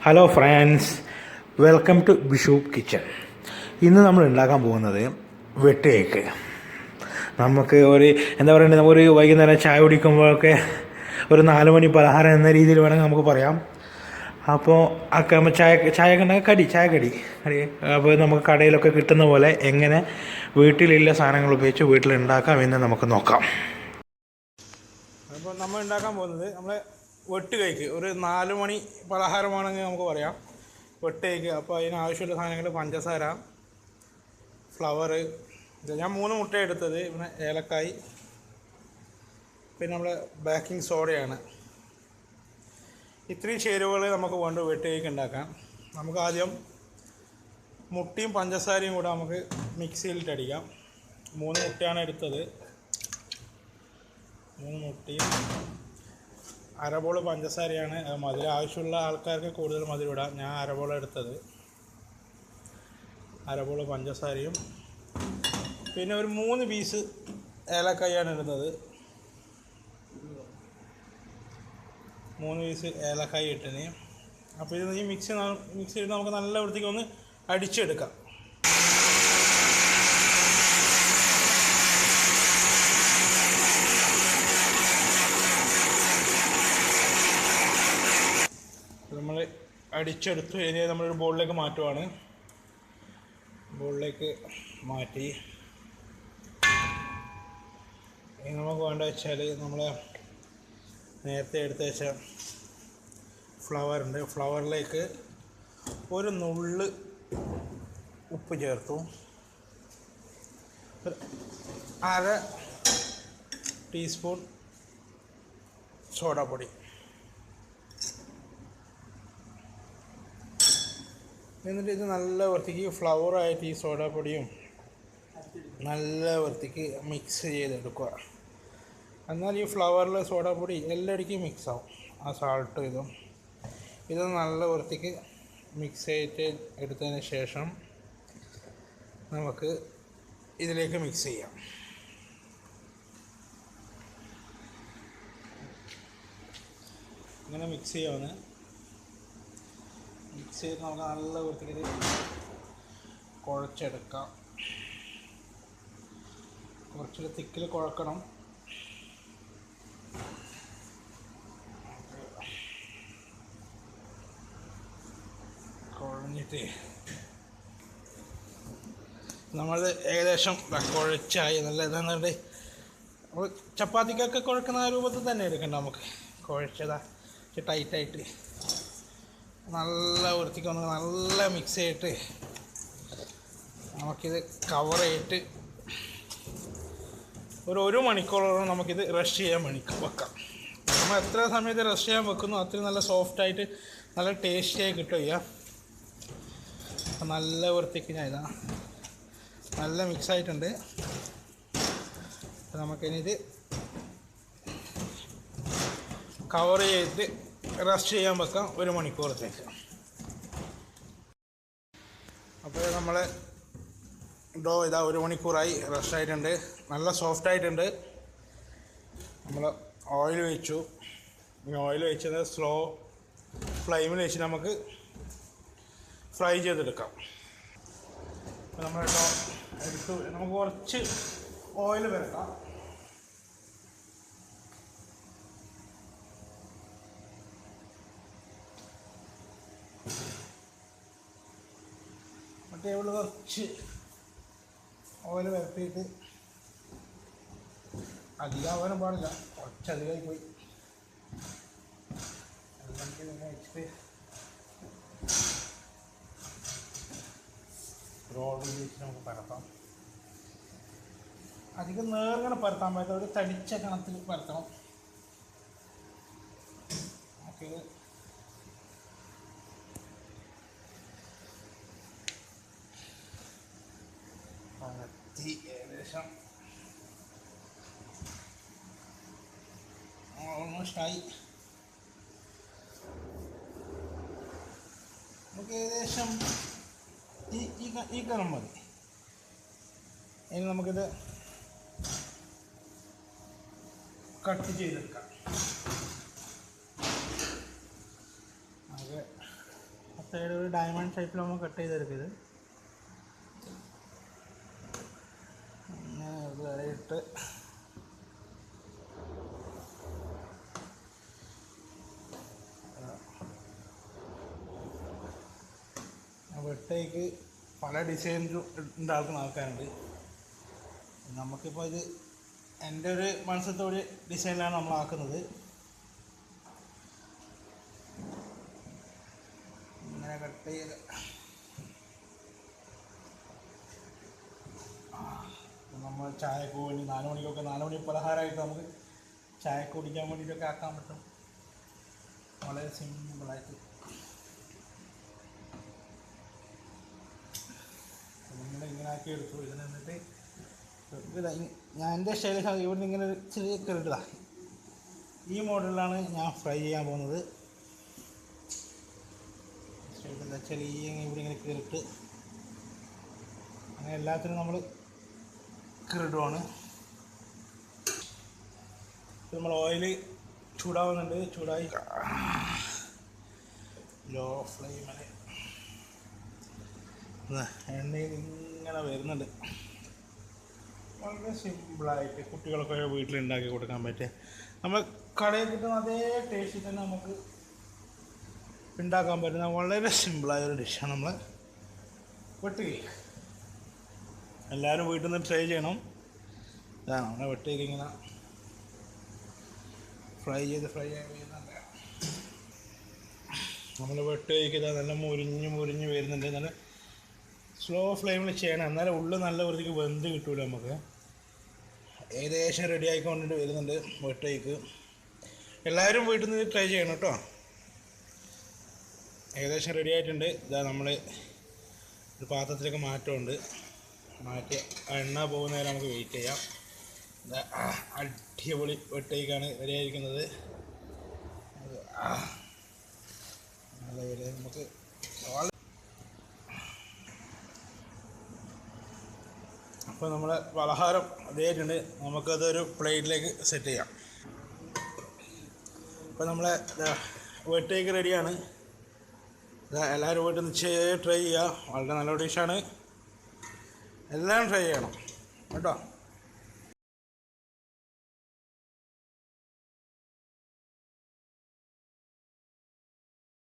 Hello friends, welcome to Bishu kitchen. ഇന്ന് നമ്മൾ ഉണ്ടാക്കാൻ പോകുന്നത് വെട്ട് കേക്ക്. നമുക്ക് എന്താ പറയണ്ടത്, നമുക്കൊരു വൈകുന്നേരം ചായ കുടിക്കുമ്പോഴൊക്കെ ഒരു 4 മണി പലഹാരം എന്ന രീതിയിൽ വേണമെങ്കിൽ നമുക്ക് പറയാം. അപ്പോൾ ചായയൊക്കെ ഉണ്ടാക്കി ചായക്കടി. അപ്പോൾ നമുക്ക് കടയിലൊക്കെ കിട്ടുന്ന പോലെ എങ്ങനെ വീട്ടിലുള്ള സാധനങ്ങൾ ഉപയോഗിച്ച് വീട്ടിലുണ്ടാക്കാം എന്ന് നമുക്ക് നോക്കാം. അപ്പോൾ നമ്മൾ ഉണ്ടാക്കാൻ പോകുന്നത് വെട്ട് കേക്ക്, ഒരു 4 മണി പലഹാരമാണെങ്കിൽ നമുക്ക് പറയാം വെട്ട് കേക്ക്. അപ്പോൾ അതിനാവശ്യമുള്ള സാധനങ്ങൾ പഞ്ചസാര, ഫ്ലവറ്, ഞാൻ 3 മുട്ട എടുത്തത്, പിന്നെ ഏലക്കായ്, പിന്നെ നമ്മുടെ ബേക്കിംഗ് സോഡയാണ്. ഇത്രയും ചേരുവകൾ നമുക്ക് വേണ്ട വെട്ട് കേക്ക് ഉണ്ടാക്കാൻ. നമുക്ക് ആദ്യം മുട്ടയും പഞ്ചസാരയും കൂടെ നമുക്ക് മിക്സിയിലിട്ടടിക്കാം. 3 മുട്ടയാണ് എടുത്തത്. 3 മുട്ടയും അരബോൾ പഞ്ചസാരയാണ്. മധുരം ആവശ്യമുള്ള ആൾക്കാർക്ക് കൂടുതൽ മധുരം ഇടാം. ഞാൻ അരബോൾ എടുത്തത്. അരബോൾ പഞ്ചസാരയും പിന്നെ ഒരു 3 പീസ് ഏലക്കായാണ് ഇടുന്നത്. 3 പീസ് ഏലക്കായ ഇട്ടിന്. അപ്പോൾ ഇത് ഈ മിക്സി ഇട്ട് നമുക്ക് നല്ല വൃത്തിക്ക് ഒന്ന് അടിച്ചെടുക്കാം. നമ്മൾ അടിച്ചെടുത്തു. ഇനി നമ്മളൊരു ബോളിലേക്ക് മാറ്റുവാണ്. ബോളിലേക്ക് മാറ്റി ഇനി നമുക്ക് വേണ്ട വെച്ചാൽ നമ്മൾ നേരത്തെ എടുത്ത് വെച്ച ഫ്ലവറുണ്ട്. ഫ്ലവറിലേക്ക് ഒരു നുള്ള് ഉപ്പ് ചേർത്തു. ഒരു 1/2 ടീസ്പൂൺ സോഡാപ്പൊടി. എന്നിട്ട് ഇത് നല്ല വൃത്തിക്ക് ഫ്ലവറായിട്ട് ഈ സോഡാപ്പൊടിയും നല്ല വൃത്തിക്ക് മിക്സ് ചെയ്തെടുക്കുക. എന്നാൽ ഈ ഫ്ലവറിൽ സോഡാപ്പൊടി എല്ലായിടയ്ക്കും മിക്സ് ആവും. ആ സാൾട്ടും ഇത് നല്ല വൃത്തിക്ക് മിക്സ് ചെയ്തിട്ട് എടുത്തതിന് ശേഷം നമുക്ക് ഇതിലേക്ക് മിക്സ് ചെയ്യാം. ഇങ്ങനെ മിക്സ് ചെയ്യാവുന്ന മിക്സ് ചെയ്ത് നമുക്ക് നല്ല വൃത്തിക്ക് കുഴച്ചെടുക്കാം. കുറച്ചൊരു തിക്കിൽ കുഴക്കണം. കുഴഞ്ഞിട്ട് നമ്മൾ ഏകദേശം കുഴച്ചായി. നല്ല ഇതെന്നുണ്ട് നമ്മൾ ചപ്പാത്തിക്കൊക്കെ കുഴക്കുന്ന ആ രൂപത്തിൽ തന്നെ എടുക്കണ്ട. നമുക്ക് കുഴച്ചതാ ടൈറ്റായിട്ട് നല്ല വൃത്തിക്ക് വന്ന് നല്ല മിക്സ് ചെയ്തിട്ട് നമുക്കിത് കവർ ചെയ്തിട്ട് ഒരു മണിക്കൂറോളം നമുക്കിത് റെസ്റ്റ് ചെയ്യാൻ വെക്കാം. നമ്മൾ എത്ര സമയത്ത് റെസ്റ്റ് ചെയ്യാൻ വെക്കുന്നു അത്രയും നല്ല സോഫ്റ്റായിട്ട് നല്ല ടേസ്റ്റിയായി കിട്ടും. അപ്പം നല്ല വൃത്തിക്ക് ഞാൻ നല്ല മിക്സായിട്ടുണ്ട്. അപ്പം നമുക്കിനി ഇത് കവർ ചെയ്തിട്ട് റെസ്റ്റ് ചെയ്യാൻ വെക്കാം 1 മണിക്കൂറത്തേക്ക്. അപ്പോൾ നമ്മൾ ഡോ 1 മണിക്കൂറായി റെസ്റ്റ് ആയിട്ടുണ്ട്. നല്ല സോഫ്റ്റ് ആയിട്ടുണ്ട്. നമ്മൾ ഓയിൽ വെച്ചു. ഈ ഓയിൽ വെച്ചത് സ്ലോ ഫ്ലെയിമിൽ വെച്ച് നമുക്ക് ഫ്രൈ ചെയ്തെടുക്കാം. അപ്പോൾ നമ്മൾ ഡോ എടുത്തു. നമുക്ക് കുറച്ച് ഓയിൽ വരക്കാം. ടേബിൾ കുറച്ച് ഓയിൽ വരട്ടിയിട്ട്, അധികം ആവാനും പാടില്ല, കുറച്ചധികമായി പോയി. അല്ലെങ്കിൽ ഇങ്ങനെ വെച്ചിട്ട് റോളിൽ വെച്ച് നമുക്ക് പരത്താം. അധികം നേർങ്ങനെ പരത്താൻ പറ്റാത്ത ഒരു തടിച്ച കണത്തിൽ പരത്തണം. ഓക്കെ, ഏകദേശം ഓൾമോസ്റ്റ് ആയി. നമുക്ക് ഏകദേശം ഈ കനം മതി. ഇനി നമുക്കിത് കട്ട് ചെയ്തെടുക്കാം. സൈഡ് ഒരു ഡയമണ്ട് ഷേപ്പിൽ നമ്മൾ കട്ട് ചെയ്തെടുക്കരുത്. അങ്ങനെ ഇട്ട് വെട്ടയ്ക്ക് പല ഡിസൈനിലും ഉണ്ടാക്കുന്ന ആൾക്കാരുണ്ട്. നമുക്കിപ്പോൾ ഇത് എൻ്റെ ഒരു മനസ്സിലത്തെ ഡിസൈനിലാണ് നമ്മളാക്കുന്നത്. ഇങ്ങനെ കട്ട് ചെയ്ത് നമ്മൾ ചായക്ക് വേണ്ടി 4 മണിക്കൊക്കെ 4 മണി പലഹാരമായിട്ട് നമുക്ക് ചായക്ക് കുടിക്കാൻ വേണ്ടിയിട്ടൊക്കെ ആക്കാൻ പറ്റും. വളരെ സിമ്പിളായിട്ട് നമ്മളിങ്ങനെ ആക്കി എടുത്തു. ഇതിന് എന്നിട്ട് ഞാൻ എൻ്റെ സ്റ്റൈലിൽ ഇവിടുന്ന് ഇങ്ങനെ ഒരു ചെറിയ കറിട്ടതാണ്. ഈ മോഡലിലാണ് ഞാൻ ഫ്രൈ ചെയ്യാൻ പോകുന്നത്. ചെറിയ ഇവിടെ ഇങ്ങനെ കയറിട്ട് അങ്ങനെ എല്ലാത്തിനും നമ്മൾ കയറിടുവാണ്. നമ്മൾ ഓയിൽ ചൂടാവുന്നുണ്ട്. ചൂടായി ലോ ഫ്ലെയിമിൽ എണ്ണയിൽ ഇങ്ങനെ വരുന്നുണ്ട്. വളരെ സിമ്പിളായിട്ട് കുട്ടികളൊക്കെ വീട്ടിലുണ്ടാക്കി കൊടുക്കാൻ പറ്റുക. നമ്മൾ കടയിൽ കിട്ടുന്ന അതേ ടേസ്റ്റിൽ തന്നെ നമുക്ക് ഉണ്ടാക്കാൻ പറ്റുന്ന വളരെ സിമ്പിളായൊരു ഡിഷാണ് നമ്മൾ വെട്ട് കേക്ക്. എല്ലാവരും വീട്ടിൽ നിന്ന് ട്രൈ ചെയ്യണം. ഇതാണ് നമ്മുടെ വെട്ട് കേക്ക്. ഇങ്ങനെ ഫ്രൈ ചെയ്യുന്നുണ്ട്. നമ്മൾ വെട്ട് കേക്ക് ഇതാ നല്ല മുരിഞ്ഞ് വരുന്നുണ്ട്. നല്ല സ്ലോ ഫ്ലെയിമിൽ ചെയ്യണം, എന്നാലും ഉള്ളിൽ നല്ല വൃത്തിക്ക് വെന്ത് കിട്ടൂല നമുക്ക്. ഏകദേശം റെഡി ആയിക്കൊണ്ടിട്ട് വരുന്നുണ്ട് വെട്ട് കേക്ക്. എല്ലാവരും വീട്ടിൽ നിന്ന് ട്രൈ ചെയ്യണം കേട്ടോ. ഏകദേശം റെഡി ആയിട്ടുണ്ട്. ഇതാ നമ്മൾ ഒരു പാത്രത്തിലേക്ക് മാറ്റി എണ്ണ പോകുന്ന നേരം നമുക്ക് വെയിറ്റ് ചെയ്യാം. ഇതാ അടിപൊളി വെട്ട് കേക്കാണ് റെഡി ആയിരിക്കുന്നത്. നല്ല വില നമുക്ക് അപ്പോൾ നമ്മളെ പലഹാരം റെഡിയായിട്ടുണ്ട്. നമുക്കതൊരു പ്ലേറ്റിലേക്ക് സെറ്റ് ചെയ്യാം. അപ്പോൾ നമ്മളെ വെട്ട് കേക്ക് റെഡിയാണ്. എല്ലാവരും വീട്ടിൽ നിന്ന് ട്രൈ ചെയ്യുക. വളരെ നല്ല ഡിഷാണ്. എല്ലാം ട്രൈ ചെയ്യണം കേട്ടോ.